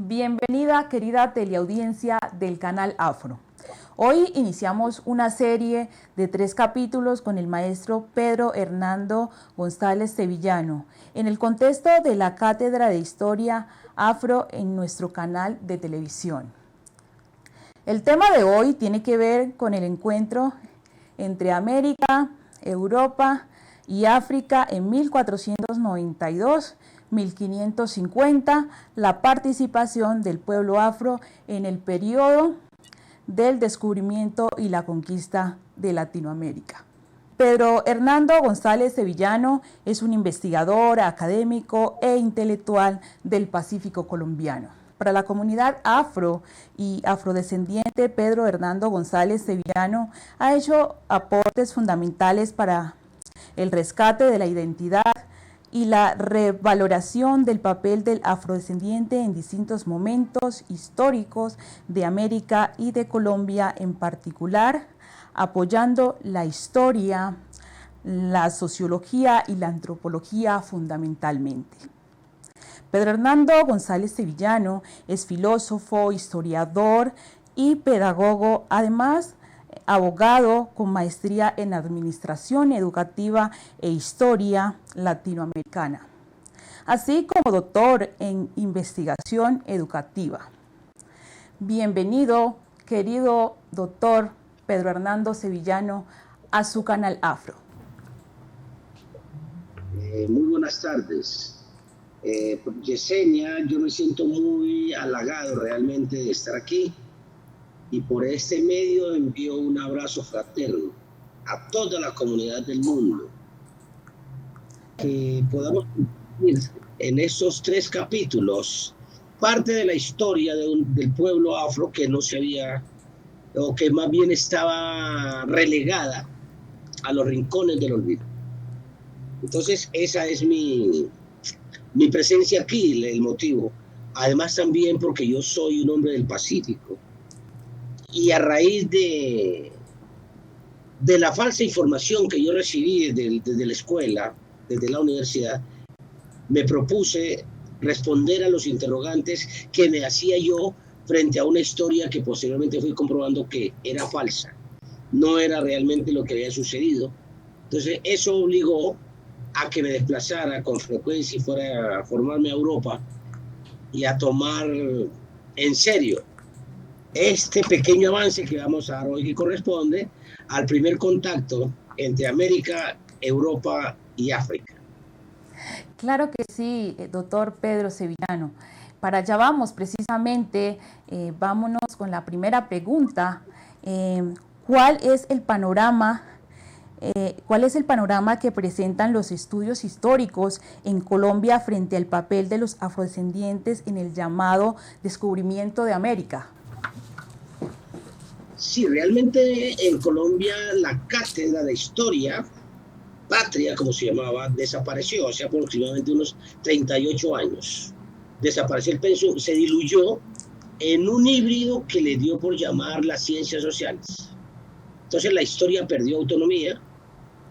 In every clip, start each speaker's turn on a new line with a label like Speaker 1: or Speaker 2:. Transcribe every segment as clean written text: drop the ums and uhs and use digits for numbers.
Speaker 1: Bienvenida, querida teleaudiencia del canal Afro. Hoy iniciamos una serie de 3 capítulos con el maestro Pedro Hernando González Sevillano en el contexto de la Cátedra de Historia Afro en nuestro canal de televisión. El tema de hoy tiene que ver con el encuentro entre América, Europa y África en 1492-1550, la participación del pueblo afro en el periodo del descubrimiento y la conquista de Latinoamérica. Pedro Hernando González Sevillano es un investigador, académico e intelectual del Pacífico colombiano. Para la comunidad afro y afrodescendiente, Pedro Hernando González Sevillano ha hecho aportes fundamentales para el rescate de la identidad y la revaloración del papel del afrodescendiente en distintos momentos históricos de América y de Colombia en particular, apoyando la historia, la sociología y la antropología fundamentalmente. Pedro Hernando González Sevillano es filósofo, historiador y pedagogo, además abogado con maestría en Administración Educativa e Historia Latinoamericana, así como doctor en Investigación Educativa. Bienvenido, querido doctor Pedro Hernando Sevillano, a su canal Afro.
Speaker 2: Muy buenas tardes. Yesenia, yo me siento muy halagado realmente de estar aquí. Y por este medio envío un abrazo fraterno a toda la comunidad del mundo. Que podamos compartir en estos 3 capítulos parte de la historia del pueblo afro que no se había, o que más bien estaba relegada a los rincones del olvido. Entonces, esa es mi presencia aquí, el motivo. Además también porque yo soy un hombre del Pacífico. Y a raíz de la falsa información que yo recibí desde la escuela, desde la universidad, me propuse responder a los interrogantes que me hacía yo frente a una historia que posteriormente fui comprobando que era falsa. No era realmente lo que había sucedido. Entonces eso obligó a que me desplazara con frecuencia y fuera a formarme a Europa y a tomar en serio este pequeño avance que vamos a dar hoy, que corresponde al primer contacto entre América, Europa y África.
Speaker 1: Claro que sí, doctor Pedro Sevillano. Para allá vamos precisamente, vámonos con la primera pregunta. ¿Cuál es el panorama que presentan los estudios históricos en Colombia frente al papel de los afrodescendientes en el llamado descubrimiento de América?
Speaker 2: Sí, realmente en Colombia la cátedra de historia, patria como se llamaba, desapareció hace aproximadamente unos 38 años. Desapareció el pensum, se diluyó en un híbrido que le dio por llamar las ciencias sociales. Entonces la historia perdió autonomía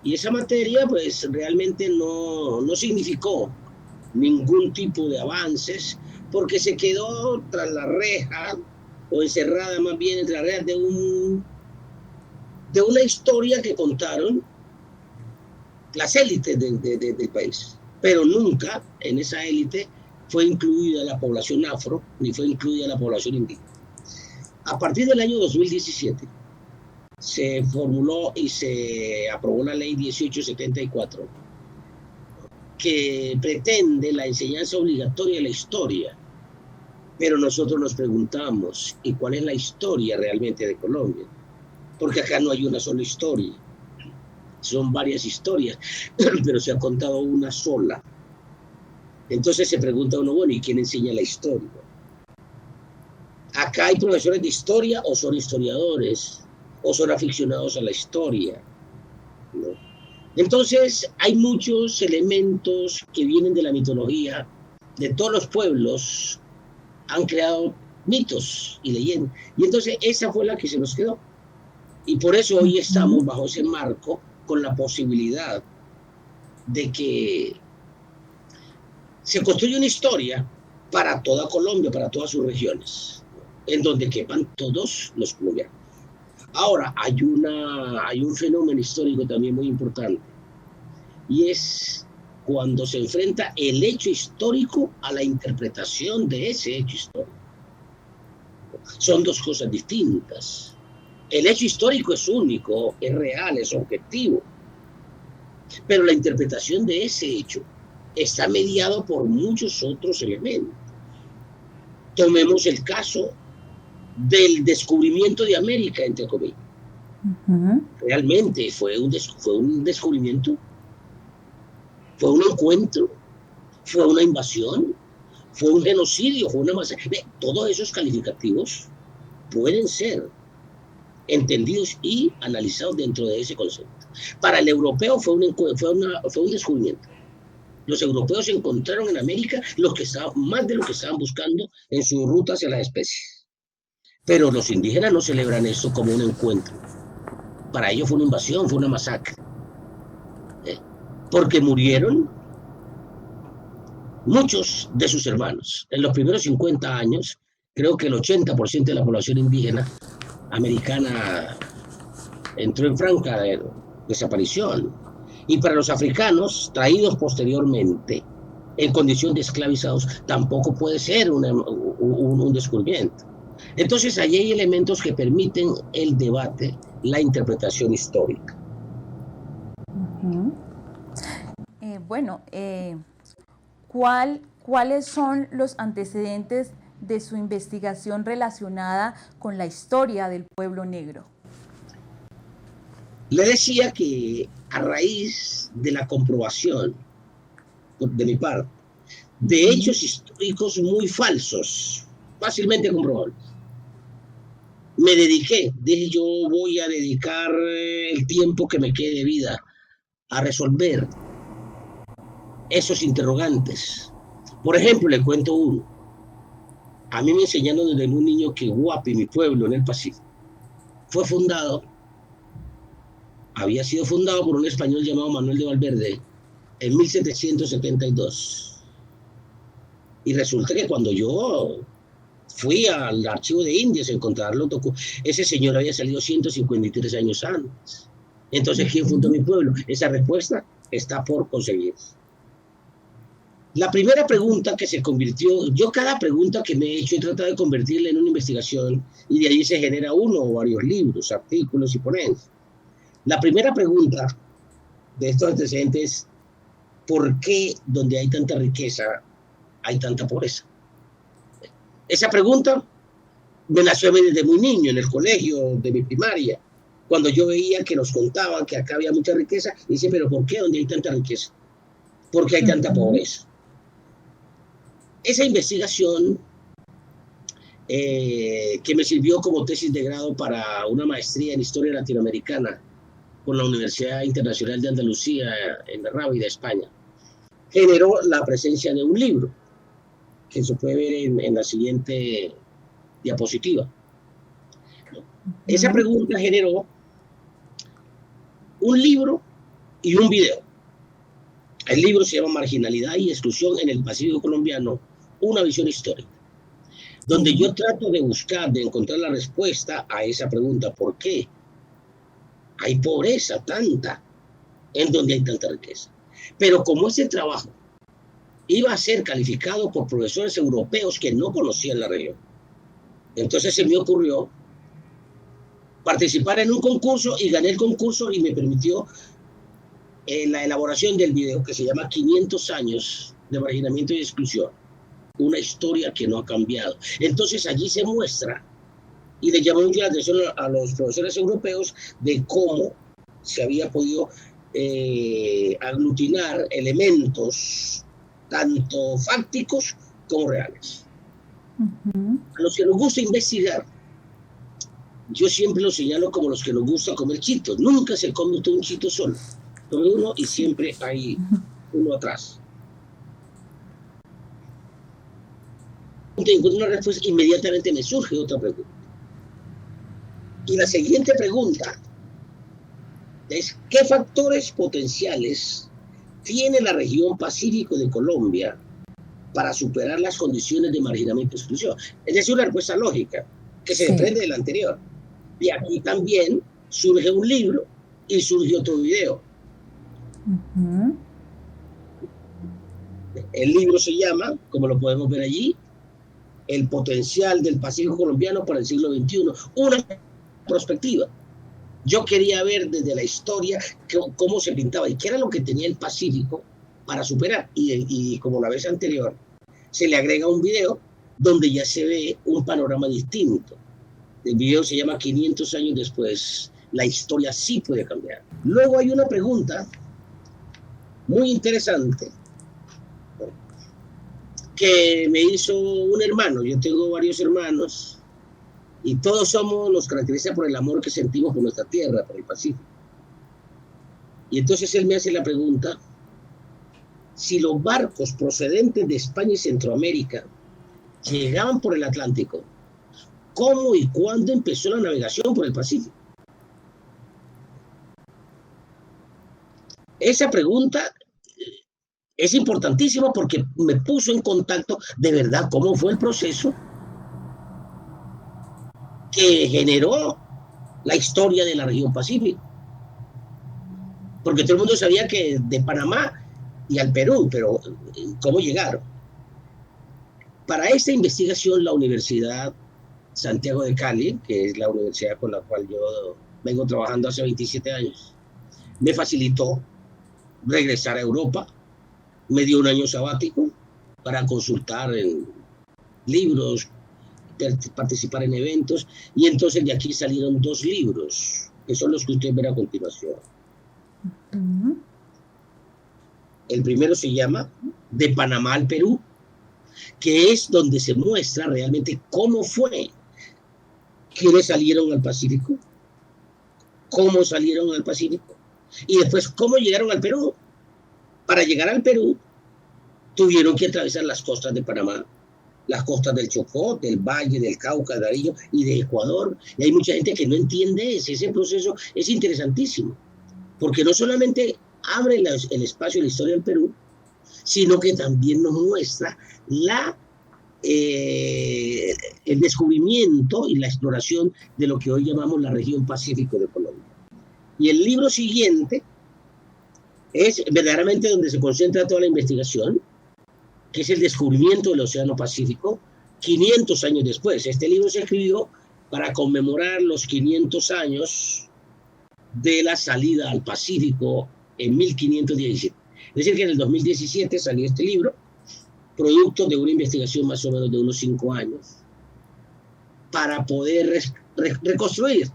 Speaker 2: y esa materia pues realmente no significó ningún tipo de avances porque se quedó tras la reja o encerrada más bien entre las rejas de una historia que contaron las élites del país, pero nunca en esa élite fue incluida la población afro ni fue incluida la población indígena. A partir del año 2017 se formuló y se aprobó la ley 1874 que pretende la enseñanza obligatoria de la historia. Pero nosotros nos preguntamos, ¿y cuál es la historia realmente de Colombia? Porque acá no hay una sola historia. Son varias historias, pero se ha contado una sola. Entonces se pregunta uno, bueno, ¿y quién enseña la historia? ¿Acá hay profesores de historia o son historiadores? ¿O son aficionados a la historia? ¿No? Entonces hay muchos elementos que vienen de la mitología de todos los pueblos. Han creado mitos y leyendas. Y entonces esa fue la que se nos quedó. Y por eso hoy estamos bajo ese marco con la posibilidad de que se construya una historia para toda Colombia, para todas sus regiones, en donde quepan todos los colombianos. Ahora, hay un fenómeno histórico también muy importante, y es cuando se enfrenta el hecho histórico a la interpretación de ese hecho histórico. Son dos cosas distintas. El hecho histórico es único, es real, es objetivo, pero la interpretación de ese hecho está mediado por muchos otros elementos. Tomemos el caso del descubrimiento de América, entre comillas. Realmente fue un descubrimiento, fue un encuentro, fue una invasión, fue un genocidio, fue una masacre. Todos esos calificativos pueden ser entendidos y analizados dentro de ese concepto. Para el europeo fue un descubrimiento. Los europeos encontraron en América más de lo que estaban buscando en su ruta hacia las especies. Pero los indígenas no celebran esto como un encuentro. Para ellos fue una invasión, fue una masacre. Porque murieron muchos de sus hermanos. En los primeros 50 años, creo que el 80% de la población indígena americana entró en franca desaparición. Y para los africanos, traídos posteriormente en condición de esclavizados, tampoco puede ser un descubrimiento. Entonces, allí hay elementos que permiten el debate, la interpretación histórica.
Speaker 1: ¿Cuáles son los antecedentes de su investigación relacionada con la historia del pueblo negro?
Speaker 2: Le decía que a raíz de la comprobación, de mi parte, de hechos históricos muy falsos, fácilmente comprobables, me dije, yo voy a dedicar el tiempo que me quede de vida a resolver esos interrogantes. Por ejemplo, le cuento uno. A mí me enseñaron desde un niño que Guapi, mi pueblo en el Pacífico, había sido fundado por un español llamado Manuel de Valverde en 1772. Y resulta que cuando yo fui al archivo de Indias a encontrarlo, ese señor había salido 153 años antes. Entonces, ¿quién fundó mi pueblo? Esa respuesta está por conseguir. La primera pregunta que se convirtió, yo cada pregunta que me he hecho he tratado de convertirla en una investigación y de ahí se genera uno o varios libros, artículos y ponencias. La primera pregunta de estos antecedentes, ¿por qué donde hay tanta riqueza hay tanta pobreza? Esa pregunta me nació a mí desde muy niño, en el colegio de mi primaria, cuando yo veía que nos contaban que acá había mucha riqueza, y dice, pero ¿por qué donde hay tanta riqueza? ¿Por qué hay tanta pobreza? Esa investigación que me sirvió como tesis de grado para una maestría en Historia Latinoamericana con la Universidad Internacional de Andalucía en La Rábida, España, generó la presencia de un libro, que se puede ver en la siguiente diapositiva. Esa pregunta generó un libro y un video. El libro se llama Marginalidad y Exclusión en el Pacífico Colombiano, una visión histórica, donde yo trato de encontrar la respuesta a esa pregunta, ¿por qué hay pobreza tanta en donde hay tanta riqueza? Pero como ese trabajo iba a ser calificado por profesores europeos que no conocían la región, entonces se me ocurrió participar en un concurso y gané el concurso y me permitió la elaboración del video que se llama 500 años de marginamiento y exclusión, una historia que no ha cambiado. Entonces allí se muestra y le llamó mucho la atención a los profesores europeos de cómo se había podido aglutinar elementos tanto fácticos como reales. A los que nos gusta investigar, yo siempre los señalo como los que nos gusta comer chitos. Nunca se come todo un chito solo. Come uno y siempre hay uno atrás. Encuentro una respuesta, inmediatamente me surge otra pregunta. Y la siguiente pregunta es, ¿qué factores potenciales tiene la región Pacífico de Colombia para superar las condiciones de marginamiento y exclusión. Es decir, una respuesta lógica que se desprende de la anterior. Y aquí también surge un libro y surge otro video. El libro se llama, como lo podemos ver allí, El potencial del Pacífico colombiano para el siglo XXI. Una perspectiva. Yo quería ver desde la historia cómo se pintaba y qué era lo que tenía el Pacífico para superar. Y como la vez anterior, se le agrega un video donde ya se ve un panorama distinto. El video se llama 500 años después. La historia sí puede cambiar. Luego hay una pregunta muy interesante que me hizo un hermano. Yo tengo varios hermanos y todos nos caracteriza por el amor que sentimos por nuestra tierra, por el Pacífico. Y entonces él me hace la pregunta: si los barcos procedentes de España y Centroamérica llegaban por el Atlántico, ¿cómo y cuándo empezó la navegación por el Pacífico? Esa pregunta es importantísima porque me puso en contacto de verdad cómo fue el proceso que generó la historia de la región Pacífico. Porque todo el mundo sabía que de Panamá y al Perú, pero ¿cómo llegaron? Para esta investigación, la Universidad Santiago de Cali, que es la universidad con la cual yo vengo trabajando hace 27 años, me facilitó regresar a Europa, me dio un año sabático para consultar en libros, participar en eventos, y entonces de aquí salieron 2 libros, que son los que ustedes ven a continuación. El primero se llama De Panamá al Perú, que es donde se muestra realmente cómo fue, quiénes salieron al Pacífico, cómo salieron al Pacífico, y después cómo llegaron al Perú. Para llegar al Perú, tuvieron que atravesar las costas de Panamá, las costas del Chocó, del Valle, del Cauca, del Arillo y de Ecuador. Y hay mucha gente que no entiende ese proceso. Es interesantísimo, porque no solamente abre el espacio de la historia del Perú, sino que también nos muestra el descubrimiento y la exploración de lo que hoy llamamos la región Pacífico de Colombia. Y el libro siguiente es verdaderamente donde se concentra toda la investigación, que es el descubrimiento del Océano Pacífico 500 años después. Este libro se escribió para conmemorar los 500 años de la salida al Pacífico en 1517. Es decir, que en el 2017 salió este libro, producto de una investigación más o menos de unos 5 años, para poder reconstruir.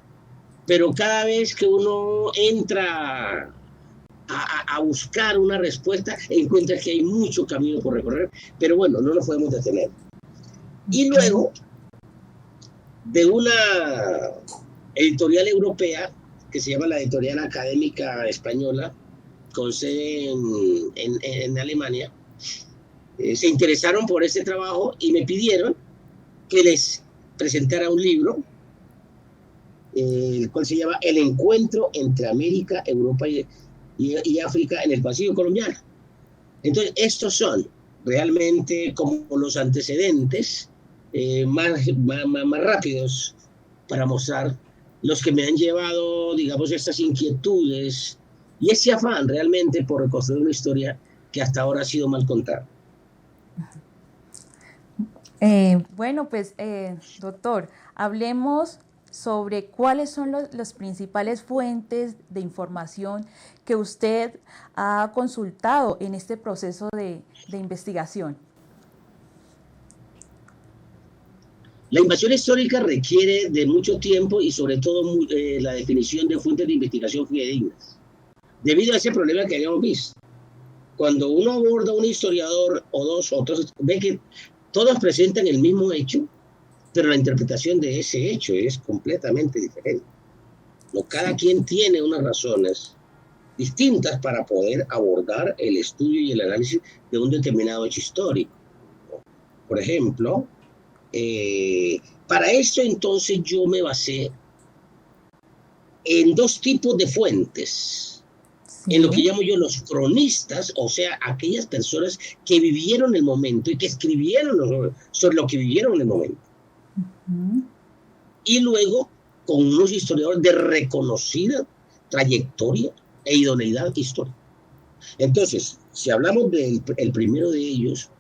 Speaker 2: Pero cada vez que uno entra a buscar una respuesta, encuentra que hay mucho camino por recorrer, pero bueno, no lo podemos detener. Y luego, de una editorial europea, que se llama la Editorial Académica Española, con sede en Alemania, se interesaron por este trabajo y me pidieron que les presentara un libro, el cual se llama El encuentro entre América, Europa y África en el Pacífico colombiano. Entonces, estos son realmente como los antecedentes más rápidos para mostrar los que me han llevado, digamos, estas inquietudes y ese afán realmente por reconstruir una historia que hasta ahora ha sido mal contada.
Speaker 1: Bueno, pues, doctor, hablemos sobre cuáles son las principales fuentes de información que usted ha consultado en este proceso de investigación.
Speaker 2: La invasión histórica requiere de mucho tiempo y sobre todo la definición de fuentes de investigación fidedignas, debido a ese problema que habíamos visto. Cuando uno aborda a un historiador o dos otros, ve que todos presentan el mismo hecho, pero la interpretación de ese hecho es completamente diferente. No, cada quien tiene unas razones distintas para poder abordar el estudio y el análisis de un determinado hecho histórico. Por ejemplo, para esto entonces yo me basé en 2 tipos de fuentes. en lo que llamo yo los cronistas, o sea, aquellas personas que vivieron el momento y que escribieron sobre lo que vivieron en el momento. Y luego con unos historiadores de reconocida trayectoria e idoneidad histórica. Entonces, si hablamos del primero de ellos,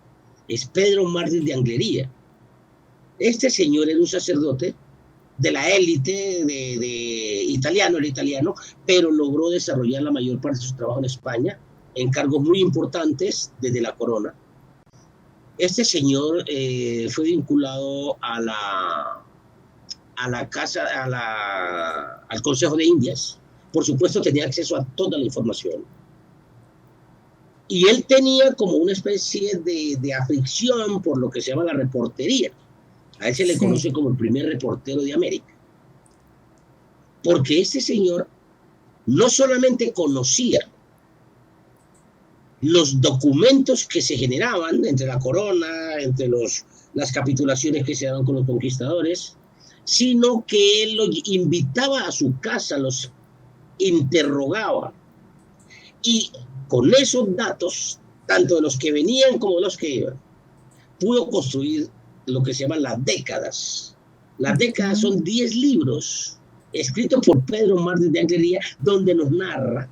Speaker 2: es Pedro Martí de Anglería. Este señor era un sacerdote de la élite de italiano, era italiano, pero logró desarrollar la mayor parte de su trabajo en España, en cargos muy importantes desde la corona. Este señor fue vinculado al Consejo de Indias. Por supuesto, tenía acceso a toda la información. Y él tenía como una especie de aflicción por lo que se llama la reportería. A él se le conoce como el primer reportero de América. Porque este señor no solamente conocía los documentos que se generaban entre la corona, entre las capitulaciones que se daban con los conquistadores, sino que él los invitaba a su casa, los interrogaba. Y con esos datos, tanto de los que venían como de los que iban, pudo construir lo que se llaman las décadas. Las décadas son 10 libros escritos por Pedro Martí de Anglería, donde nos narra,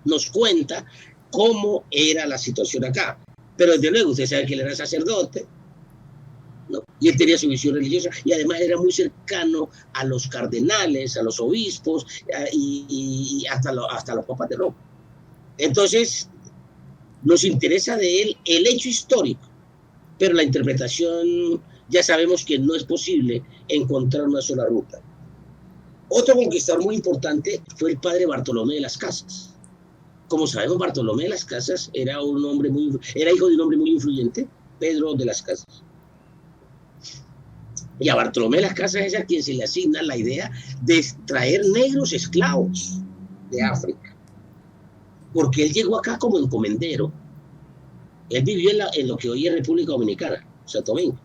Speaker 2: nos cuenta cómo era la situación acá. Pero desde luego, usted sabe que él era sacerdote, ¿no? Y él tenía su visión religiosa, y además era muy cercano a los cardenales, a los obispos, y hasta los papas de Roma. Entonces, nos interesa de él el hecho histórico, pero la interpretación ya sabemos que no es posible encontrar una sola ruta. Otro conquistador muy importante fue el padre Bartolomé de las Casas. Como sabemos, Bartolomé de las Casas era hijo de un hombre muy influyente, Pedro de las Casas. Y a Bartolomé de las Casas es a quien se le asigna la idea de traer negros esclavos de África. Porque él llegó acá como encomendero. Él vivió en lo que hoy es República Dominicana, Santo Domingo,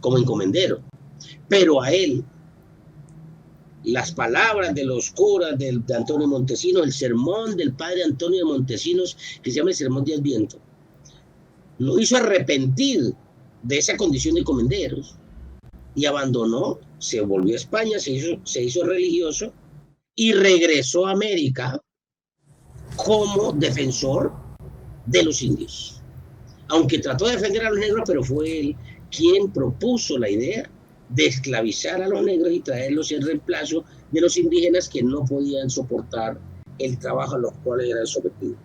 Speaker 2: como encomendero. Pero a él, las palabras de los curas de Antonio Montesinos, el sermón del padre Antonio de Montesinos, que se llama el Sermón de Adviento, lo hizo arrepentir de esa condición de encomenderos y abandonó, se volvió a España, se hizo religioso y regresó a América como defensor de los indios. Aunque trató de defender a los negros, pero fue él quien propuso la idea de esclavizar a los negros y traerlos en reemplazo de los indígenas que no podían soportar el trabajo a los cuales eran sometidos.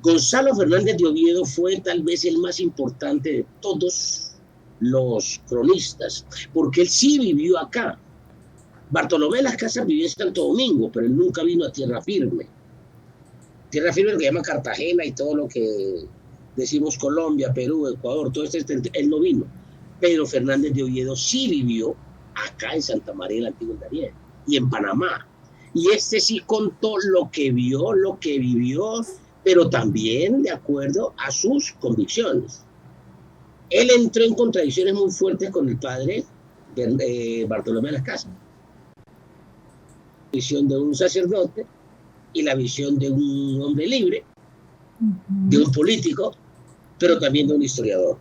Speaker 2: Gonzalo Fernández de Oviedo fue tal vez el más importante de todos los cronistas, porque él sí vivió acá. Bartolomé de las Casas vivió en Santo Domingo, pero él nunca vino a tierra firme. Tierra firme lo que llama Cartagena y todo lo que decimos Colombia, Perú, Ecuador, todo esto, él no vino. Pedro Fernández de Oviedo sí vivió acá en Santa María del Antiguo Darién y en Panamá. Y este sí contó lo que vio, lo que vivió, pero también de acuerdo a sus convicciones. Él entró en contradicciones muy fuertes con el padre Bartolomé de las Casas. La visión de un sacerdote y la visión de un hombre libre, de un político, pero también de un historiador.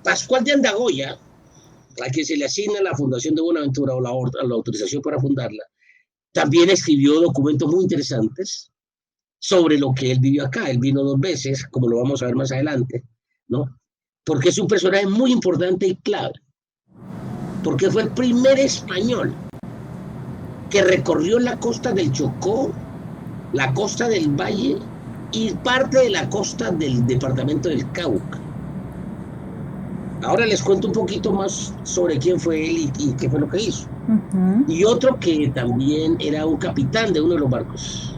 Speaker 2: Pascual de Andagoya, a quien se le asigna la fundación de Buenaventura o la autorización para fundarla, también escribió documentos muy interesantes sobre lo que él vivió acá. Él vino 2 veces, como lo vamos a ver más adelante, ¿no? Porque es un personaje muy importante y clave. Porque fue el primer español que recorrió la costa del Chocó, la costa del Valle y parte de la costa del departamento del Cauca. Ahora les cuento un poquito más sobre quién fue él y qué fue lo que hizo. Y otro que también era un capitán de uno de los barcos,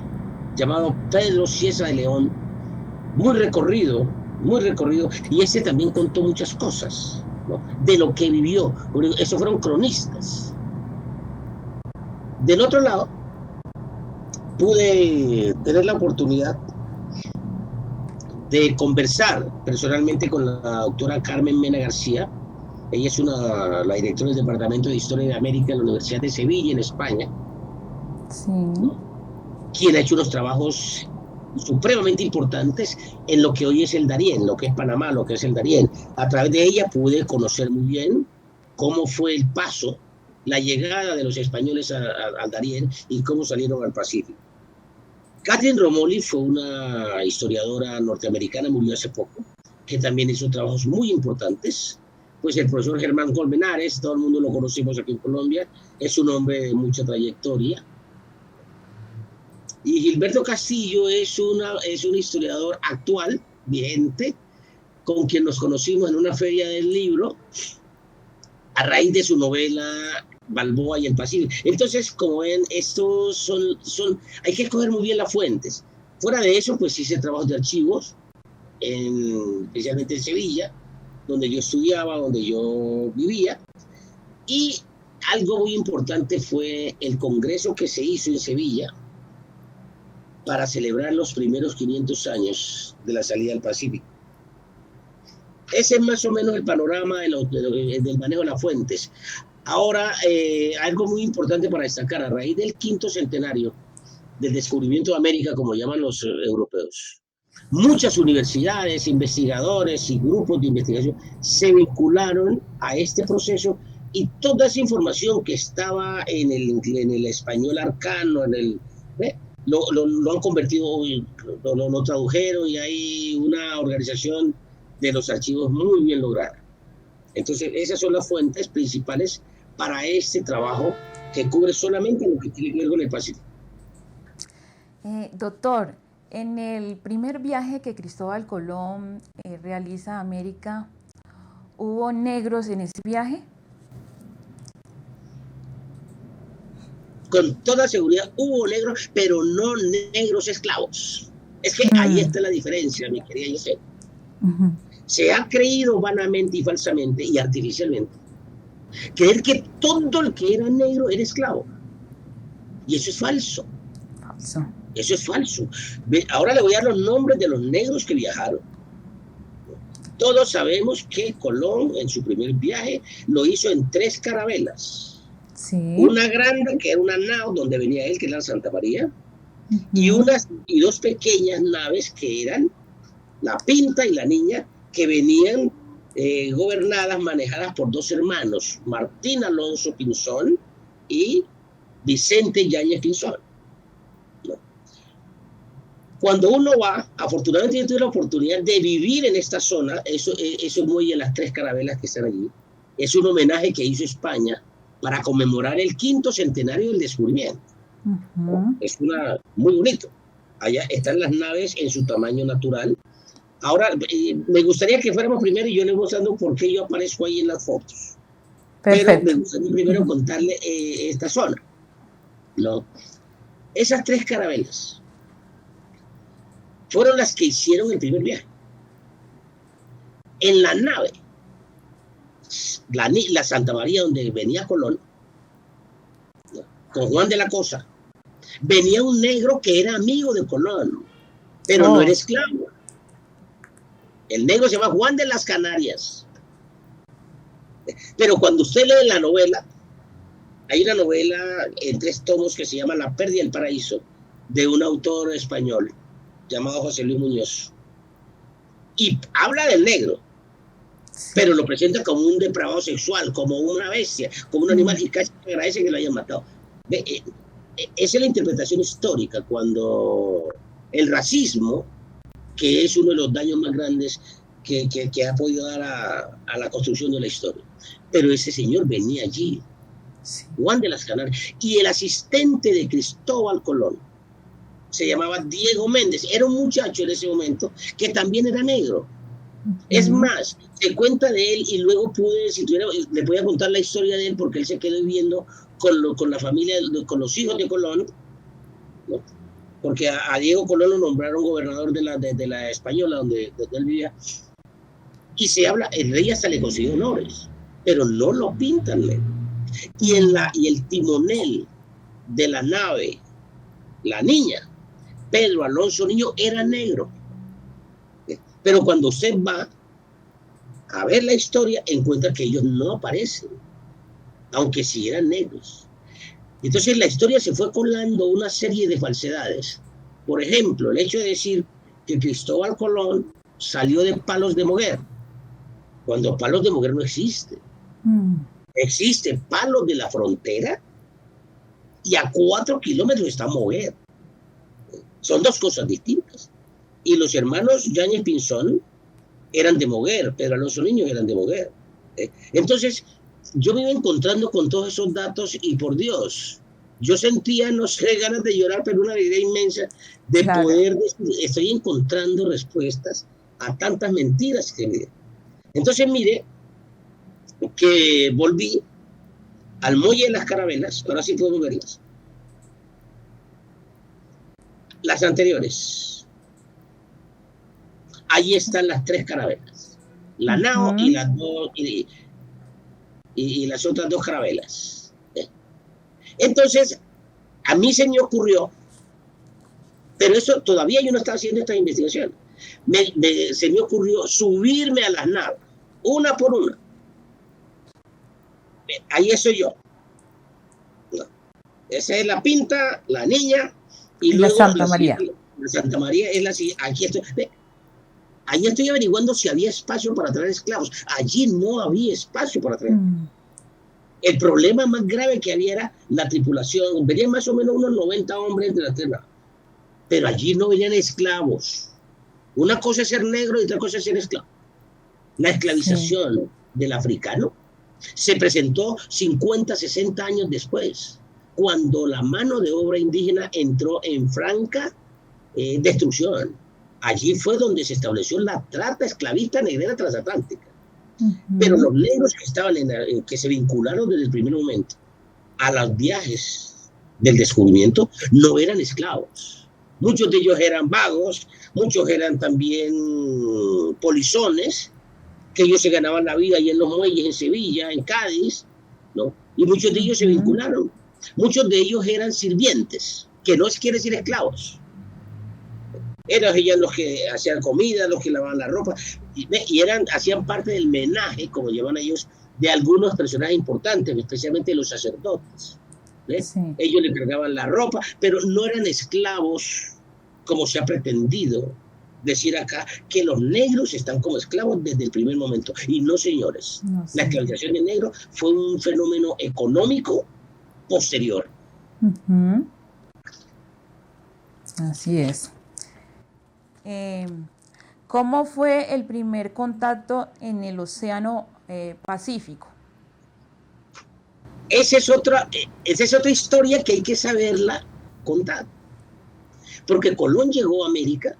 Speaker 2: llamado Pedro Cieza de León, muy recorrido, y ese también contó muchas cosas, ¿no? De lo que vivió. Esos fueron cronistas. Del otro lado, pude tener la oportunidad de conversar personalmente con la doctora Carmen Mena García. Ella es la directora del Departamento de Historia de América en la Universidad de Sevilla, en España.
Speaker 1: Sí.
Speaker 2: ¿No? quien ha hecho unos trabajos supremamente importantes en lo que hoy es el Darién, lo que es Panamá, lo que es el Darién. A través de ella pude conocer muy bien cómo fue el paso, la llegada de los españoles al Darién y cómo salieron al Pacífico. Catherine Romoli fue una historiadora norteamericana, murió hace poco, que también hizo trabajos muy importantes. Pues el profesor Germán Colmenares, todo el mundo lo conocemos aquí en Colombia, es un hombre de mucha trayectoria. Y Gilberto Castillo es un historiador actual, vigente, con quien nos conocimos en una feria del libro, a raíz de su novela Balboa y el Pacífico. Entonces, como ven, estos hay que escoger muy bien las fuentes. Fuera de eso, pues hice trabajos de archivos, especialmente en Sevilla, donde yo estudiaba, donde yo vivía. Y algo muy importante fue el congreso que se hizo en Sevilla para celebrar los primeros 500 años de la salida al Pacífico. Ese es más o menos el panorama del manejo de las fuentes. Ahora, algo muy importante para destacar, a raíz del 5º centenario del descubrimiento de América, como llaman los europeos, muchas universidades, investigadores y grupos de investigación se vincularon a este proceso, y toda esa información que estaba en el español arcano, lo han convertido, lo tradujeron, y hay una organización de los archivos muy bien lograda. Entonces, esas son las fuentes principales para este trabajo que cubre solamente lo que tiene que ver con el Pacífico.
Speaker 1: Doctor, en el primer viaje que Cristóbal Colón realiza a América, ¿hubo negros en ese viaje?
Speaker 2: Con toda seguridad hubo negros, pero no negros esclavos. Es que ahí está la diferencia, mi querida José. Se ha creído vanamente y falsamente y artificialmente creer que todo el que era negro era esclavo. Y eso es falso. Eso es falso. Ahora le voy a dar los nombres de los negros que viajaron. Todos sabemos que Colón en su primer viaje lo hizo en 3 carabelas. Sí. Una grande, que era una nao donde venía él, que era la Santa María, y 2 pequeñas naves que eran la Pinta y la Niña, que venían gobernadas, manejadas por 2 hermanos, Martín Alonso Pinzón y Vicente Yáñez Pinzón. Cuando uno va, afortunadamente yo tuve la oportunidad de vivir en esta zona, eso muelle en las 3 carabelas que están allí, es un homenaje que hizo España para conmemorar el 5º centenario del descubrimiento. Es muy bonito. Allá están las naves en su tamaño natural. Ahora, me gustaría que fuéramos primero y yo les voy mostrando por qué yo aparezco ahí en las fotos. Perfecto. Pero me gustaría primero contarle esta zona. ¿No? Esas 3 carabelas fueron las que hicieron el primer viaje. En la nave, la Santa María, donde venía Colón, con Juan de la Cosa, venía un negro que era amigo de Colón, pero no era esclavo. El negro se llama Juan de las Canarias. Pero cuando usted lee la novela, hay una novela en 3 tomos que se llama La pérdida del paraíso, de un autor español llamado José Luis Muñoz. Y habla del negro, pero lo presenta como un depravado sexual, como una bestia, como un animal, y casi agradece que lo hayan matado. Esa es la interpretación histórica, cuando el racismo, que es uno de los daños más grandes que ha podido dar a la construcción de la historia. Pero ese señor venía allí, Juan de las Canarias, y el asistente de Cristóbal Colón se llamaba Diego Méndez. Era un muchacho en ese momento que también era negro. Es más, se cuenta de él, y luego le voy a contar la historia de él, porque él se quedó viviendo con la familia, con los hijos de Colón, ¿no? Porque a Diego Colón lo nombraron gobernador de la Española, donde él vivía, y se habla, el rey hasta le consiguió honores, pero no lo pintan. Y el timonel de la nave, la Niña, Pedro Alonso Niño, era negro. Pero cuando usted va a ver la historia, encuentra que ellos no aparecen, aunque sí eran negros. Entonces la historia se fue colando una serie de falsedades. Por ejemplo, el hecho de decir que Cristóbal Colón salió de Palos de Moguer, cuando Palos de Moguer no existe. Existe Palos de la Frontera y a 4 kilómetros está Moguer. Son dos cosas distintas. Y los hermanos Yáñez Pinzón eran de Moguer, Pedro Alonso Niño eran de Moguer. Entonces, yo me iba encontrando con todos esos datos y por Dios, yo sentía, no sé, ganas de llorar, pero una alegría inmensa de poder decir, estoy encontrando respuestas a tantas mentiras que me... Entonces, mire, que volví al muelle de las Carabelas, ahora sí podemos verlas. Las anteriores. Allí están las 3 carabelas. La nao y las dos y las otras 2 carabelas. Entonces, a mí se me ocurrió, pero eso todavía yo no estaba haciendo esta investigación. Se me ocurrió subirme a las naves, una por una. Ahí estoy yo. Esa es la Pinta, la Niña y luego
Speaker 1: la Santa María.
Speaker 2: La Santa María es la siguiente. Aquí estoy. Allí estoy averiguando si había espacio para traer esclavos. Allí no había espacio para traer. El problema más grave que había era la tripulación. Venían más o menos unos 90 hombres entre las 3 naves. Pero allí no venían esclavos. Una cosa es ser negro y otra cosa es ser esclavo. La esclavización del africano se presentó 50, 60 años después, cuando la mano de obra indígena entró en franca destrucción. Allí fue donde se estableció la trata esclavista negrera transatlántica. Pero los negros que estaban que se vincularon desde el primer momento a los viajes del descubrimiento no eran esclavos. Muchos de ellos eran vagos, muchos eran también polizones, que ellos se ganaban la vida ahí en los muelles, en Sevilla, en Cádiz, ¿no? Y muchos de ellos se vincularon. Muchos de ellos eran sirvientes, que no quiere decir esclavos. Eran ellos los que hacían comida, los que lavaban la ropa, y hacían parte del menaje, como llaman ellos, de algunos personajes importantes, especialmente los sacerdotes. Sí. Ellos le cargaban la ropa, pero no eran esclavos, como se ha pretendido decir acá, que los negros están como esclavos desde el primer momento. Y no, señores. No, la esclavización del negro fue un fenómeno económico posterior.
Speaker 1: Así es. ¿Cómo fue el primer contacto en el Océano Pacífico?
Speaker 2: Esa es otra historia que hay que saberla contar. Porque Colón llegó a América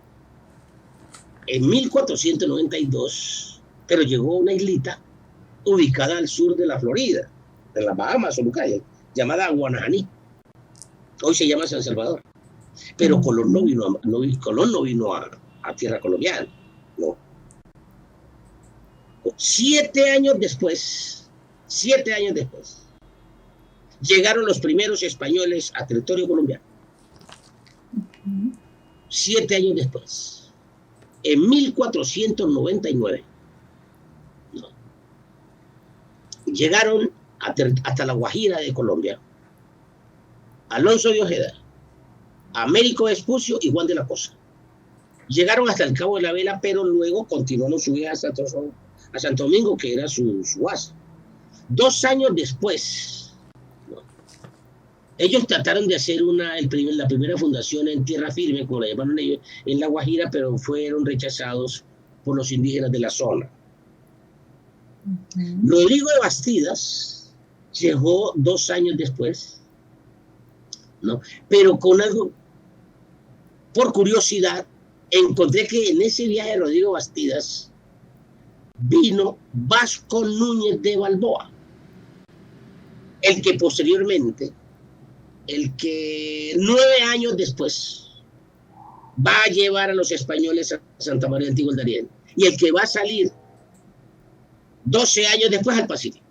Speaker 2: en 1492, pero llegó a una islita ubicada al sur de la Florida, de las Bahamas o Lucaya, llamada Guanajaní. Hoy se llama San Salvador. Pero Colón no vino a tierra colombiana, no. 7 años después, llegaron los primeros españoles a territorio colombiano. 7 años después, en 1499, no. Llegaron hasta la Guajira de Colombia Alonso de Ojeda, Américo Vespucio y Juan de la Cosa. Llegaron hasta el Cabo de la Vela, pero luego continuaron su viaje a Santo Domingo, que era su base. 2 años después, ¿no? Ellos trataron de hacer la primera fundación en tierra firme, como la llamaron ellos, en La Guajira, pero fueron rechazados por los indígenas de la zona. Rodrigo de Bastidas llegó 2 años después, ¿no? Pero con algo, por curiosidad, encontré que en ese viaje de Rodrigo Bastidas vino Vasco Núñez de Balboa, el que posteriormente, 9 años después, va a llevar a los españoles a Santa María Antigua del Darién, y el que va a salir 12 años después al Pacífico.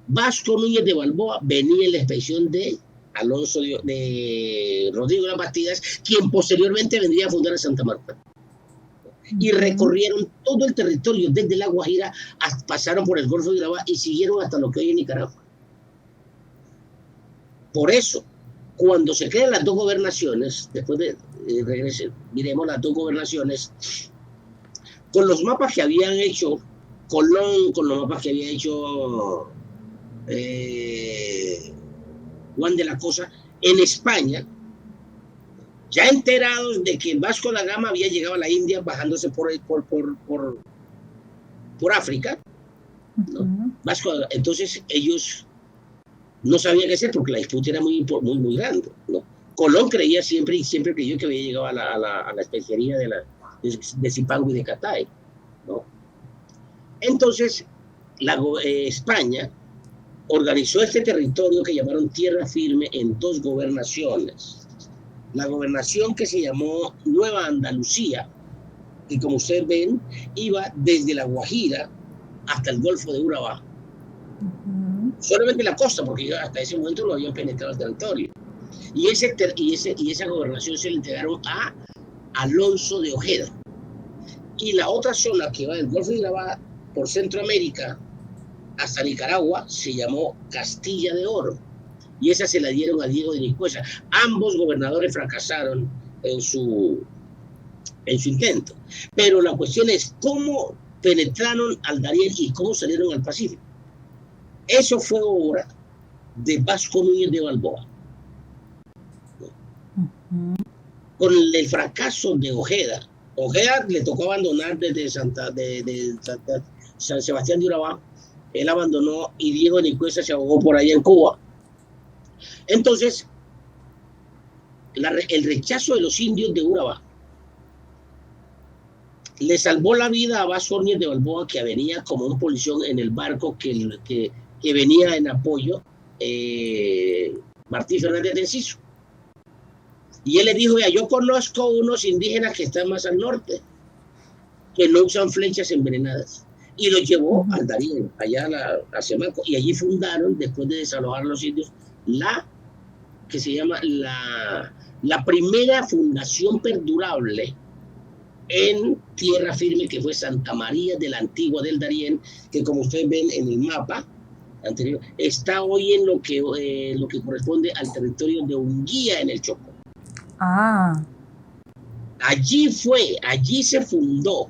Speaker 2: Vasco Núñez de Balboa venía en la expedición de Rodrigo de Bastidas, quien posteriormente vendría a fundar a Santa Marta. Y recorrieron todo el territorio desde La Guajira, pasaron por el Golfo de Urabá y siguieron hasta lo que hoy es Nicaragua. Por eso, cuando se crean las dos gobernaciones, después de miremos las dos gobernaciones, con los mapas que habían hecho Colón, con los mapas que había hecho Juan de la Cosa, en España, ya enterados de que Vasco da Gama había llegado a la India bajándose por África, ¿no? Vasco, entonces ellos no sabían qué hacer porque la disputa era muy grande, ¿no? Colón creía siempre creyó que había llegado a la especería de Zipango y de Catay, ¿no? Entonces España organizó este territorio que llamaron Tierra Firme en dos gobernaciones. La gobernación que se llamó Nueva Andalucía, que como ustedes ven, iba desde La Guajira hasta el Golfo de Urabá. Solamente la costa, porque hasta ese momento no habían penetrado el territorio. Y esa gobernación se le entregaron a Alonso de Ojeda. Y la otra zona que va del Golfo de Urabá por Centroamérica hasta Nicaragua se llamó Castilla de Oro. Y esa se la dieron a Diego de Nicuesa. Ambos gobernadores fracasaron en su intento. Pero la cuestión es cómo penetraron al Darién y cómo salieron al Pacífico. Eso fue obra de Vasco Núñez de Balboa. Con el fracaso de Ojeda le tocó abandonar desde San Sebastián de Urabá. Él abandonó y Diego de Nicuesa se ahogó por allá en Cuba. Entonces, el rechazo de los indios de Urabá le salvó la vida a Vasco Núñez de Balboa, que venía como un polición en el barco que venía en apoyo Martín Fernández de Enciso. Y él le dijo, ya, yo conozco unos indígenas que están más al norte, que no usan flechas envenenadas. Y los llevó al Darién, allá a Semaco, y allí fundaron, después de desalojar a los indios, que se llama la primera fundación perdurable en tierra firme, que fue Santa María de la Antigua del Darién, que como ustedes ven en el mapa anterior, está hoy en lo que corresponde al territorio de Unguía en el Chocó. Allí se fundó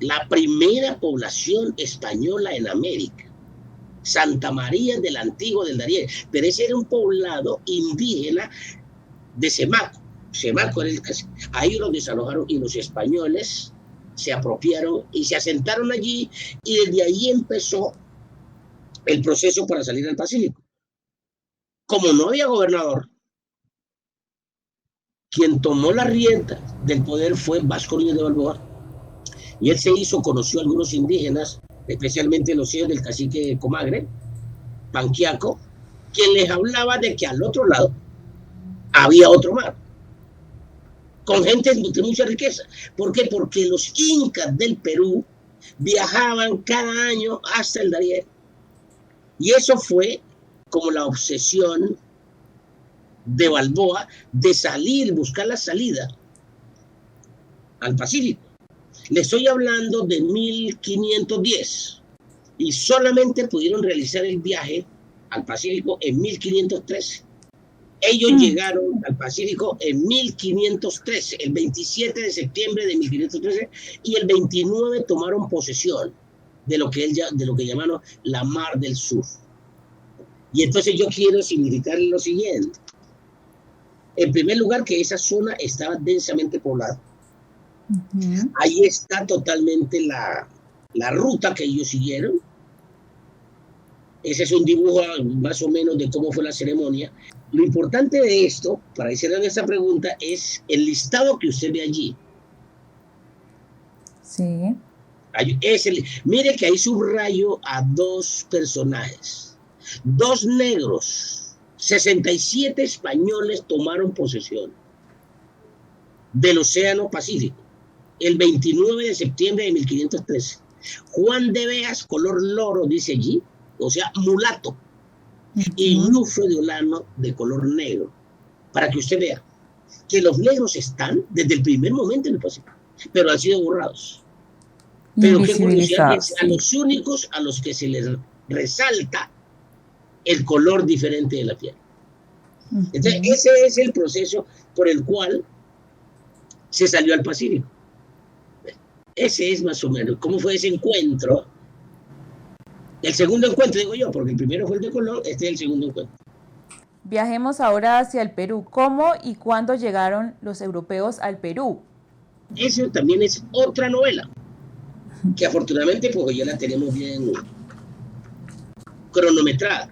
Speaker 2: la primera población española en América, Santa María de la Antigua del Darién, pero ese era un poblado indígena de Semaco. Semaco era ahí los desalojaron y los españoles se apropiaron y se asentaron allí, y desde ahí empezó el proceso para salir al Pacífico. Como no había gobernador, quien tomó la rienda del poder fue Vasco Núñez de Balboa, y él conoció a algunos indígenas, especialmente los hijos del cacique Comagre, Panquiaco, quien les hablaba de que al otro lado había otro mar, con gente de mucha riqueza. ¿Por qué? Porque los incas del Perú viajaban cada año hasta el Darién. Y eso fue como la obsesión de Balboa de buscar la salida al Pacífico. Le estoy hablando de 1510 y solamente pudieron realizar el viaje al Pacífico en 1513. Ellos llegaron al Pacífico en 1513, el 27 de septiembre de 1513, y el 29 tomaron posesión de lo que llamaron la Mar del Sur. Y entonces yo quiero significar lo siguiente. En primer lugar, que esa zona estaba densamente poblada. Ahí está totalmente la ruta que ellos siguieron. Ese es un dibujo más o menos de cómo fue la ceremonia. Lo importante de esto, para cerrar esta pregunta, es el listado que usted ve allí.
Speaker 1: Sí.
Speaker 2: Mire que ahí subrayo a dos personajes, dos negros. 67 españoles tomaron posesión del Océano Pacífico el 29 de septiembre de 1513. Juan de Beas, color loro, dice allí, o sea, mulato, y Ñufo de Olano, de color negro, para que usted vea que los negros están desde el primer momento en el Pacífico, pero han sido borrados. Pero qué curiosidad, a los únicos a los que se les resalta el color diferente de la piel. Entonces, ese es el proceso por el cual se salió al Pacífico. Ese es más o menos cómo fue ese encuentro. El segundo encuentro, digo yo, porque el primero fue el de color, este es el segundo encuentro.
Speaker 1: Viajemos ahora hacia el Perú. ¿Cómo y cuándo llegaron los europeos al Perú?
Speaker 2: Eso también es otra novela, que afortunadamente pues ya la tenemos bien cronometrada.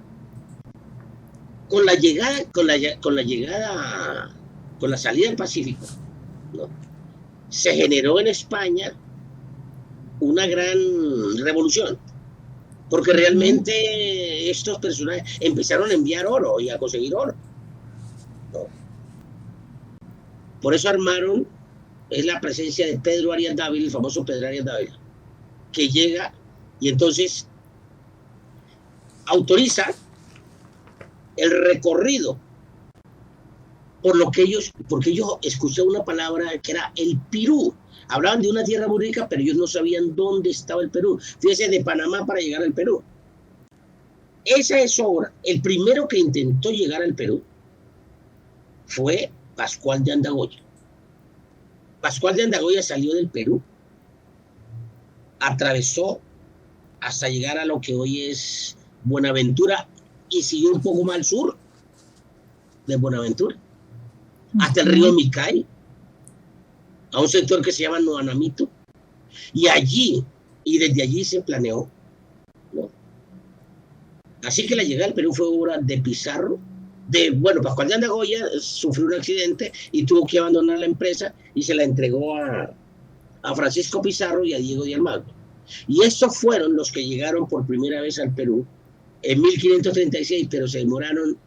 Speaker 2: Con la salida del Pacífico, ¿no?, se generó en España una gran revolución, porque realmente estos personajes empezaron a enviar oro y a conseguir oro, ¿no? Por eso armaron, es la presencia de Pedro Arias Dávila, el famoso Pedro Arias Dávila, que llega y entonces autoriza el recorrido porque ellos escucharon una palabra que era el Perú. Hablaban de una tierra muy rica, pero ellos no sabían dónde estaba el Perú. Fíjense, de Panamá para llegar al Perú. Esa es obra. El primero que intentó llegar al Perú fue Pascual de Andagoya. Pascual de Andagoya salió del Perú, atravesó hasta llegar a lo que hoy es Buenaventura y siguió un poco más al sur de Buenaventura, hasta el río Micay, a un sector que se llama Noanamito, y desde allí se planeó, ¿no? Así que la llegada al Perú fue obra de Pizarro. Pascual de Andagoya sufrió un accidente y tuvo que abandonar la empresa y se la entregó a Francisco Pizarro y a Diego de Almagro. Y estos fueron los que llegaron por primera vez al Perú en 1536, pero se demoraron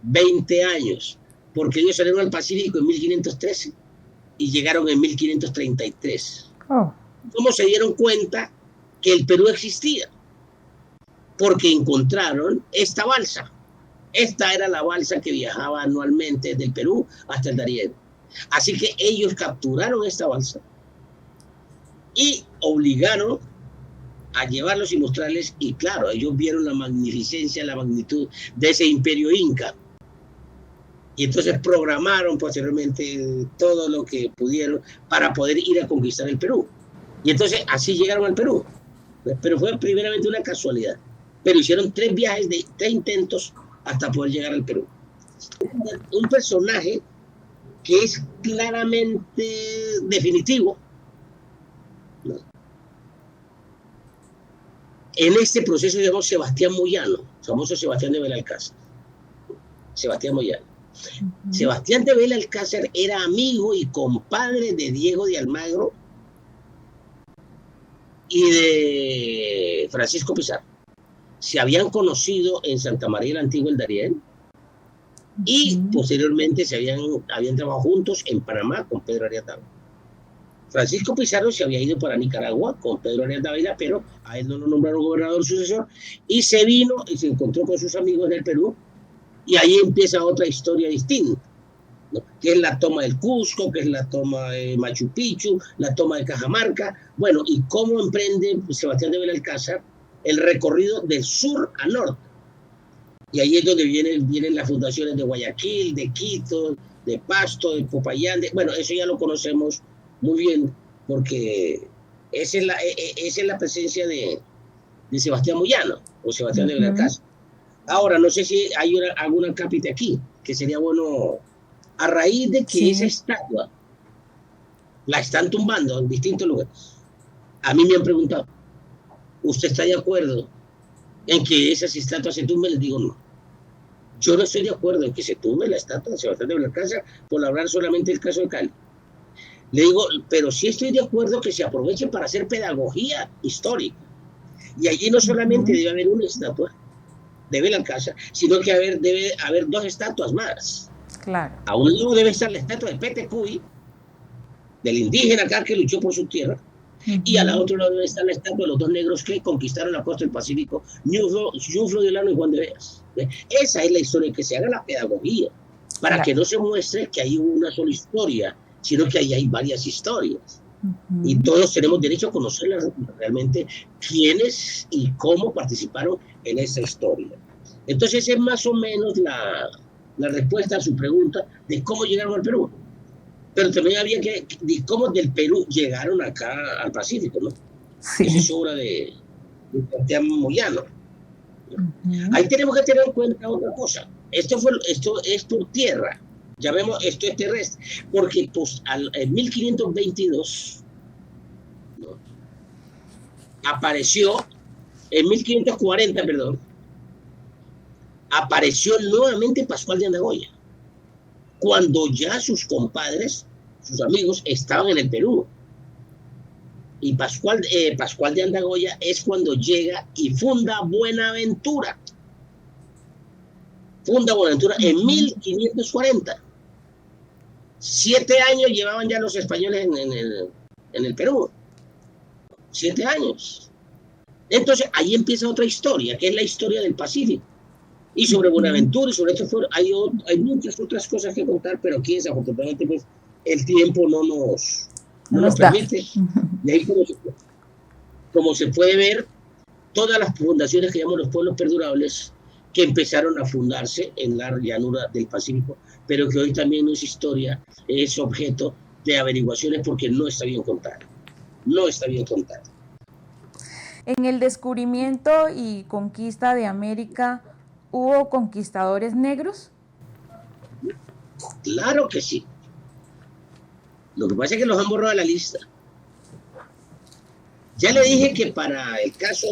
Speaker 2: 20 años, porque ellos salieron al Pacífico en 1513 y llegaron en 1533. ¿Cómo se dieron cuenta que el Perú existía? Porque encontraron esta balsa. Esta era la balsa que viajaba anualmente desde el Perú hasta el Darién. Así que ellos capturaron esta balsa y obligaron a llevarlos y mostrarles, y claro, ellos vieron la magnificencia, la magnitud de ese imperio inca, y entonces programaron posteriormente todo lo que pudieron para poder ir a conquistar el Perú, y entonces así llegaron al Perú. Pero fue primeramente una casualidad, pero hicieron 3 viajes, 3 intentos hasta poder llegar al Perú. Un personaje que es claramente definitivo, ¿no?, en este proceso llamamos Sebastián Moyano, famoso Sebastián de Belalcázar. Sebastián Moyano. Sebastián de Belalcázar era amigo y compadre de Diego de Almagro y de Francisco Pizarro. Se habían conocido en Santa María la Antigua, el Darién, y posteriormente habían trabajado juntos en Panamá con Pedro Arias Dávila. Francisco Pizarro se había ido para Nicaragua con Pedro Arias Dávila, pero a él no lo nombraron gobernador sucesor, y se vino y se encontró con sus amigos en el Perú, y ahí empieza otra historia distinta, ¿no?, que es la toma del Cusco, que es la toma de Machu Picchu, la toma de Cajamarca, bueno, y cómo emprende Sebastián de Belalcázar el recorrido del sur a norte. Y ahí es donde vienen las fundaciones de Guayaquil, de Quito, de Pasto, de Popayán, bueno, eso ya lo conocemos muy bien, porque esa es la presencia de Sebastián Moyano, o Sebastián de Belalcázar. Ahora, no sé si hay alguna cápita aquí, que sería bueno, a raíz de que esa estatua la están tumbando en distintos lugares. A mí me han preguntado, ¿usted está de acuerdo en que esas estatuas se tumben? Les digo, no. Yo no estoy de acuerdo en que se tumbe la estatua de Sebastián de Belalcázar por hablar solamente del caso de Cali. Le digo, pero sí estoy de acuerdo que se aproveche para hacer pedagogía histórica. Y allí no solamente debe haber una estatua de Belalcázar, sino que debe haber 2 estatuas más.
Speaker 1: Claro.
Speaker 2: A un lado debe estar la estatua de Pete Cuy, del indígena acá que luchó por su tierra, y al otro lado debe estar la estatua de los 2 negros que conquistaron la costa del Pacífico, Ñuflo de Olano y Juan de Veas. Esa es la historia, que se haga la pedagogía, para que no se muestre que hay una sola historia, sino que ahí hay varias historias. Y todos tenemos derecho a conocer realmente quiénes y cómo participaron en esa historia. Entonces es más o menos la respuesta a su pregunta de cómo llegaron al Perú. Pero también había de cómo del Perú llegaron acá al Pacífico, ¿no?
Speaker 1: Sí.
Speaker 2: Eso es obra de Sebastián Moyano. Ahí tenemos que tener en cuenta otra cosa. Esto es por tierra. Ya vemos, esto es terrestre. Porque pues, en 1522 ¿no? apareció, en 1540, perdón, apareció nuevamente Pascual de Andagoya. Cuando ya sus compadres, sus amigos, estaban en el Perú. Y Pascual de Andagoya es cuando llega y funda Buenaventura. Funda Buenaventura en 1540. 7 años llevaban ya los españoles en el Perú. 7 años. Entonces, ahí empieza otra historia, que es la historia del Pacífico. Y sobre Buenaventura y sobre esto hay muchas otras cosas que contar, pero aquí desafortunadamente pues, el tiempo no nos permite. Y ahí como se puede ver, todas las fundaciones que llamamos los pueblos perdurables que empezaron a fundarse en la llanura del Pacífico, pero que hoy también no es historia, es objeto de averiguaciones porque no está bien contado. No está bien contado.
Speaker 1: En el descubrimiento y conquista de América, ¿hubo conquistadores negros?
Speaker 2: Claro que sí. Lo que pasa es que los han borrado de la lista. Ya le dije que para el caso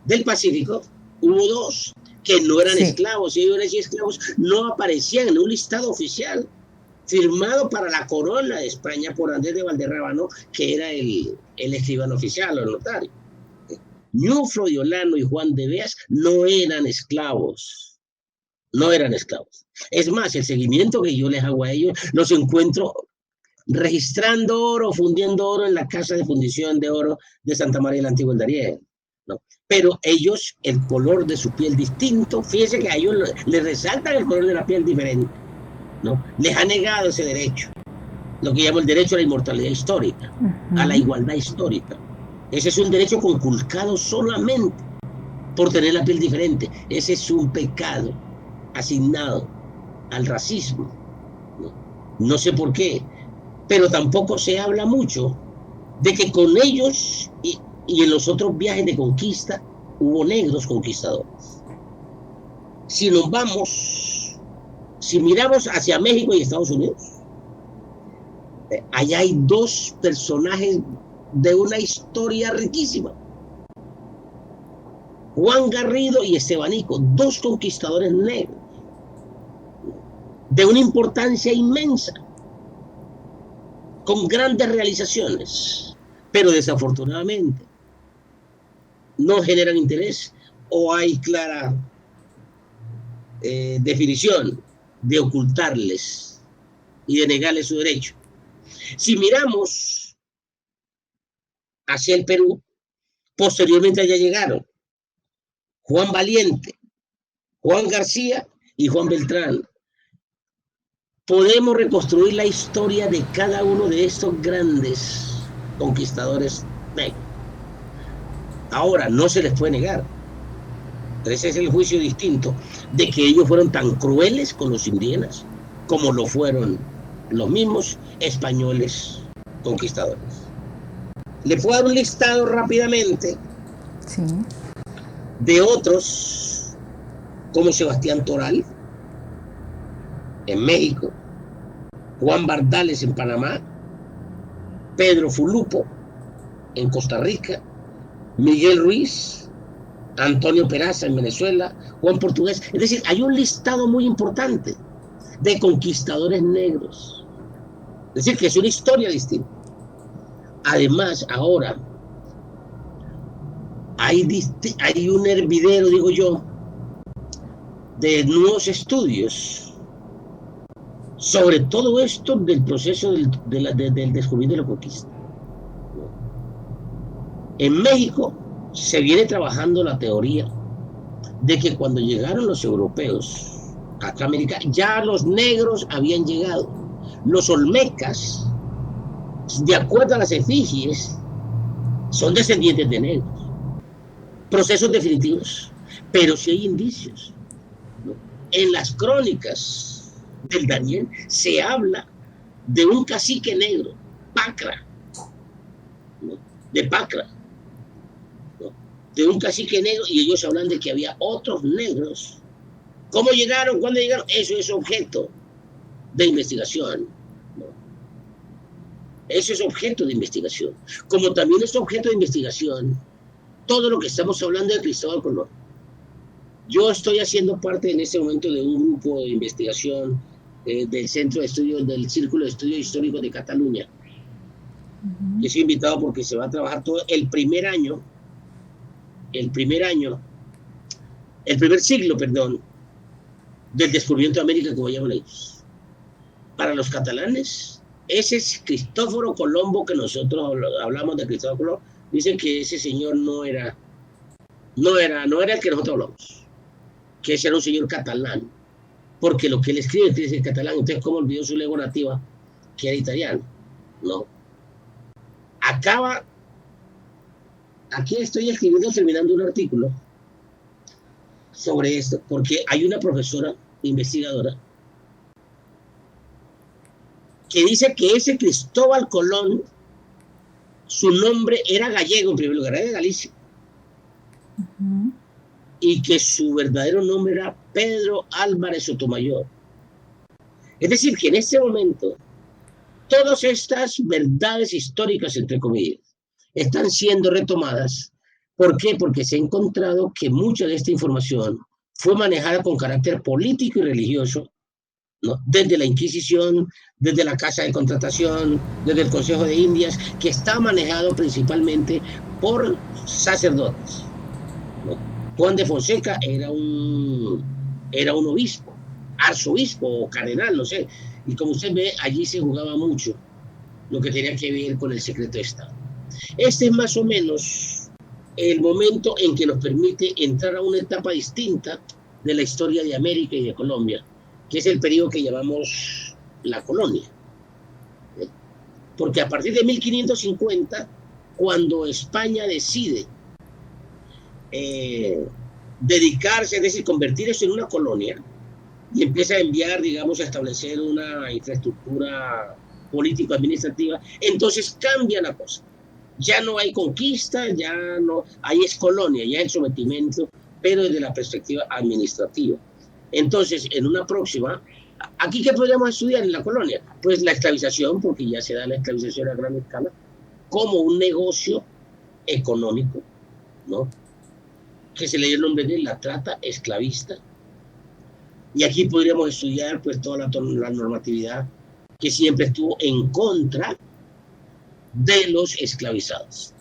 Speaker 2: del Pacífico hubo 2 que no eran esclavos. Y ellos eran esclavos, no aparecían en un listado oficial firmado para la corona de España por Andrés de Valderrábano, que era el escribano oficial o el notario. Ñuflo de Olano y Juan de Beas no eran esclavos. No eran esclavos. Es más, el seguimiento que yo les hago a ellos, los encuentro registrando oro, fundiendo oro en la casa de fundición de oro de Santa María del Antiguo Darién, ¿no? Pero ellos, el color de su piel distinto, fíjense que a ellos les resaltan el color de la piel diferente, ¿no? Les ha negado ese derecho, lo que llamo el derecho a la inmortalidad histórica, a la igualdad histórica. Ese es un derecho conculcado solamente por tener la piel diferente. Ese es un pecado asignado al racismo. No sé por qué, pero tampoco se habla mucho de que con ellos y en los otros viajes de conquista hubo negros conquistadores. Si miramos hacia México y Estados Unidos, allá hay 2 personajes de una historia riquísima. Juan Garrido y Estebanico, 2 conquistadores negros, de una importancia inmensa, con grandes realizaciones, pero desafortunadamente no generan interés o hay clara definición de ocultarles y de negarles su derecho. Si miramos hacia el Perú, posteriormente allá llegaron Juan Valiente, Juan García y Juan Beltrán. Podemos reconstruir la historia de cada uno de estos grandes conquistadores negros. Ahora, no se les puede negar. Ese es el juicio distinto de que ellos fueron tan crueles con los indígenas como lo fueron los mismos españoles conquistadores. Le puedo dar un listado rápidamente de otros como Sebastián Toral en México, Juan Bardales en Panamá, Pedro Fulupo en Costa Rica, Miguel Ruiz, Antonio Peraza en Venezuela, Juan Portugués. Es decir, hay un listado muy importante de conquistadores negros. Es decir, que es una historia distinta. Además, ahora hay un hervidero, digo yo, de nuevos estudios sobre todo esto del proceso del descubrimiento de la conquista. En México se viene trabajando la teoría de que cuando llegaron los europeos acá a América, ya los negros habían llegado. Los olmecas, de acuerdo a las efigies, son descendientes de negros. procesos definitivos, pero sí hay indicios, ¿no? En las crónicas del Daniel se habla de un cacique negro, Pacra, ¿no? De Pacra, ¿no? De un cacique negro, y ellos hablan de que había otros negros. ¿Cómo llegaron? ¿Cuándo llegaron? Eso es objeto de investigación, ¿no? Eso es objeto de investigación. Como también es objeto de investigación todo lo que estamos hablando de Cristóbal Colón. Yo estoy haciendo parte en este momento de un grupo de investigación del Centro de Estudios, del Círculo de Estudios Históricos de Cataluña. Yo soy invitado porque se va a trabajar todo el primer siglo, perdón, del descubrimiento de América, como llaman ellos. Para los catalanes, ese es Cristóforo Colombo, que nosotros hablamos de Cristóbal Colón. Dicen que ese señor no era el que nosotros hablamos, que ese era un señor catalán, porque lo que él escribe es en catalán. Entonces, ¿cómo olvidó su lengua nativa, que era italiano? No. Aquí estoy terminando un artículo sobre esto, porque hay una profesora investigadora que dice que ese Cristóbal Colón, su nombre era gallego en primer lugar, era de Galicia, y que su verdadero nombre era Pedro Álvarez Sotomayor. Es decir, que en este momento todas estas verdades históricas, entre comillas, están siendo retomadas. ¿Por qué? Porque se ha encontrado que mucha de esta información fue manejada con carácter político y religioso, ¿no? Desde la Inquisición, desde la Casa de Contratación, desde el Consejo de Indias, que está manejado principalmente por sacerdotes, ¿no? Juan de Fonseca era un obispo, arzobispo o cardenal, no sé, y como usted ve, allí se jugaba mucho lo que tenía que ver con el secreto de Estado. Este es más o menos el momento en que nos permite entrar a una etapa distinta de la historia de América y de Colombia, que es el periodo que llamamos la colonia. Porque a partir de 1550, cuando España decide dedicarse, es decir, convertir eso en una colonia, y empieza a enviar, digamos, a establecer una infraestructura político-administrativa, entonces cambia la cosa. Ya no hay conquista, ya no, ahí es colonia, ya es el sometimiento, pero desde la perspectiva administrativa. Entonces, en una próxima, ¿aquí qué podríamos estudiar en la colonia? Pues la esclavización, porque ya se da la esclavización a gran escala, como un negocio económico, ¿no? Que se le dio el nombre de la trata esclavista. Y aquí podríamos estudiar pues toda la normatividad que siempre estuvo en contra de los esclavizados.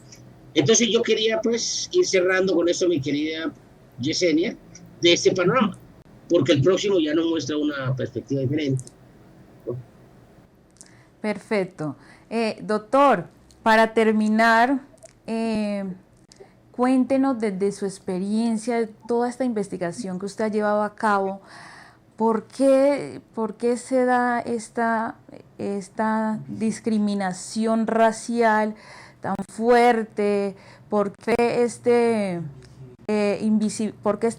Speaker 2: Entonces yo quería pues ir cerrando con eso, mi querida Yesenia, de este panorama, porque el próximo ya nos muestra una perspectiva diferente, ¿no?
Speaker 1: Perfecto. Doctor, para terminar, cuéntenos desde su experiencia, toda esta investigación que usted ha llevado a cabo, ¿por qué se da esta discriminación racial tan fuerte? ¿Por qué esta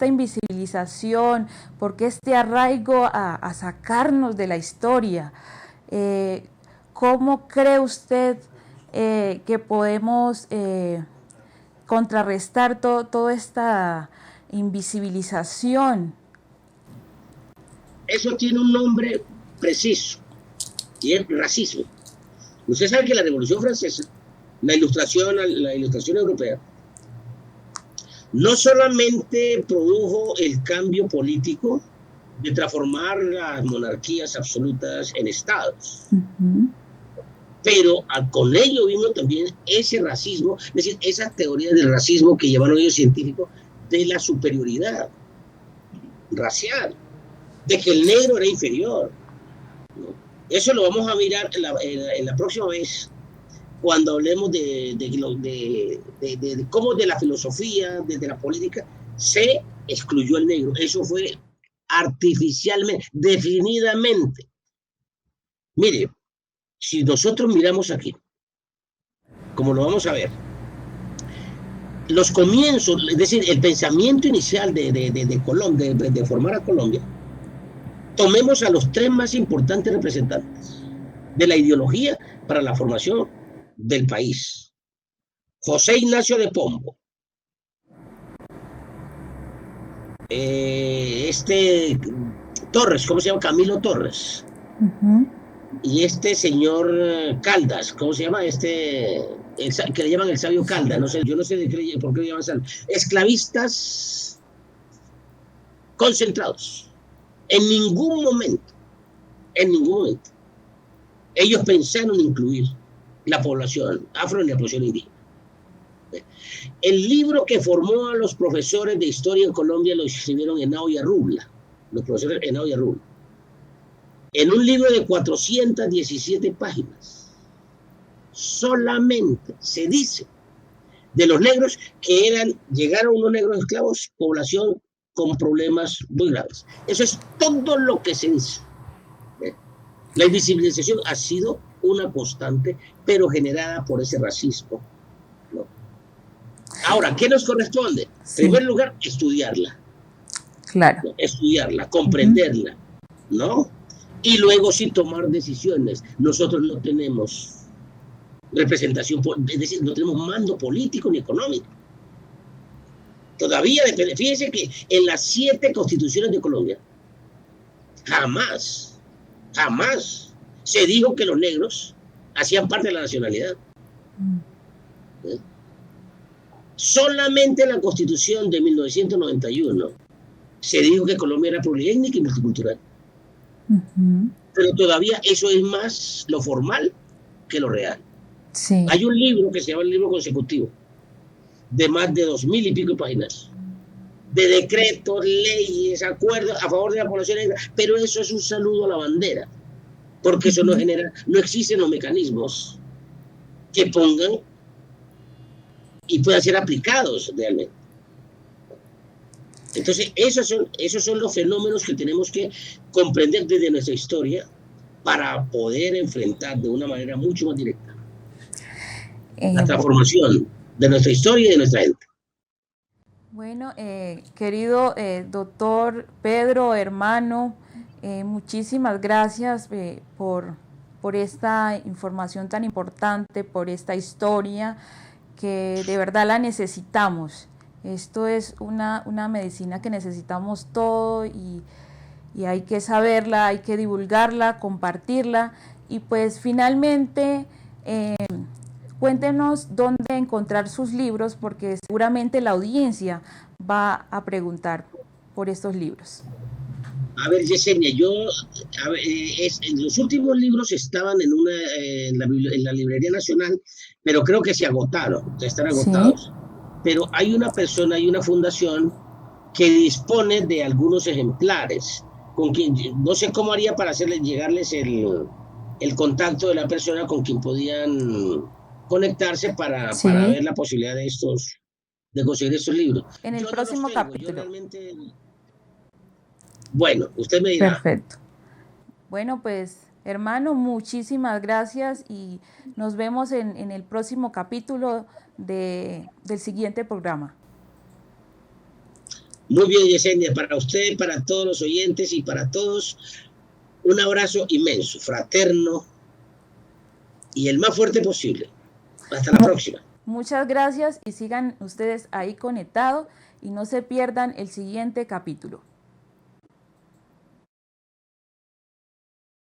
Speaker 1: invisibilización? ¿Por qué este arraigo a sacarnos de la historia? ¿Cómo cree usted que podemos contrarrestar toda esta invisibilización?
Speaker 2: Eso tiene un nombre preciso, y es racismo. Usted sabe que la Revolución Francesa, la ilustración europea, no solamente produjo el cambio político de transformar las monarquías absolutas en estados, pero con ello vino también ese racismo, es decir, esa teoría del racismo que llevaron ellos científicos, de la superioridad racial, de que el negro era inferior, ¿no? Eso lo vamos a mirar en la próxima vez, cuando hablemos de cómo de la filosofía, desde la política, se excluyó el negro. Eso fue artificialmente, definidamente. Mire, si nosotros miramos aquí, como lo vamos a ver, los comienzos, es decir, el pensamiento inicial de Colombia, de formar a Colombia, tomemos a los tres más importantes representantes de la ideología para la formación del país. José Ignacio de Pombo, Torres, ¿cómo se llama? Camilo Torres. Y este señor Caldas, ¿cómo se llama? Que le llaman el sabio Caldas, no sé, yo no sé por qué le llaman sabio. Esclavistas concentrados. En ningún momento, ellos pensaron incluir la población afro en la población indígena. El libro que formó a los profesores de historia en Colombia lo escribieron Henao y Arrubla, los profesores Henao y Arrubla, en un libro de 417 páginas. Solamente se dice de los negros que llegaron unos negros esclavos, población con problemas muy graves. Eso es todo lo que se dice. La invisibilización ha sido una constante, pero generada por ese racismo, ¿no? Ahora, ¿qué nos corresponde? Sí. En primer lugar, estudiarla.
Speaker 1: Claro.
Speaker 2: ¿No? Estudiarla, comprenderla, ¿no? Y luego sí tomar decisiones. Nosotros no tenemos representación, es decir, no tenemos mando político ni económico. Todavía depende. Fíjense que en las 7 constituciones de Colombia jamás se dijo que los negros hacían parte de la nacionalidad. ¿Eh? Solamente en la Constitución de 1991 se dijo que Colombia era plurétnica y multicultural. Pero todavía eso es más lo formal que lo real.
Speaker 1: Sí.
Speaker 2: Hay un libro que se llama el libro consecutivo, de más de 2000 y pico páginas, de decretos, leyes, acuerdos a favor de la población negra, pero eso es un saludo a la bandera, porque eso no existen los mecanismos que pongan y puedan ser aplicados realmente. Entonces, esos son los fenómenos que tenemos que comprender desde nuestra historia para poder enfrentar de una manera mucho más directa la transformación de nuestra historia y de nuestra gente.
Speaker 1: Bueno, querido doctor Pedro, hermano, muchísimas gracias por esta información tan importante, por esta historia que de verdad la necesitamos. Esto es una medicina que necesitamos todo y hay que saberla, hay que divulgarla, compartirla. Y pues finalmente, cuéntenos dónde encontrar sus libros, porque seguramente la audiencia va a preguntar por estos libros.
Speaker 2: A ver, Yesenia, los últimos libros estaban en la Librería Nacional, pero creo que se agotaron, ya están agotados. ¿Sí? Pero hay una fundación que dispone de algunos ejemplares, con quien no sé cómo haría para llegarles el contacto de la persona con quien podían conectarse para ver la posibilidad de conseguir estos libros.
Speaker 1: En el próximo capítulo.
Speaker 2: Realmente... Bueno, usted me dirá.
Speaker 1: Perfecto. Bueno, pues, hermano, muchísimas gracias y nos vemos en el próximo capítulo del siguiente programa.
Speaker 2: Muy bien, Yesenia, para usted, para todos los oyentes y para todos, un abrazo inmenso, fraterno y el más fuerte posible. Hasta la próxima.
Speaker 1: Muchas gracias y sigan ustedes ahí conectados y no se pierdan el siguiente capítulo.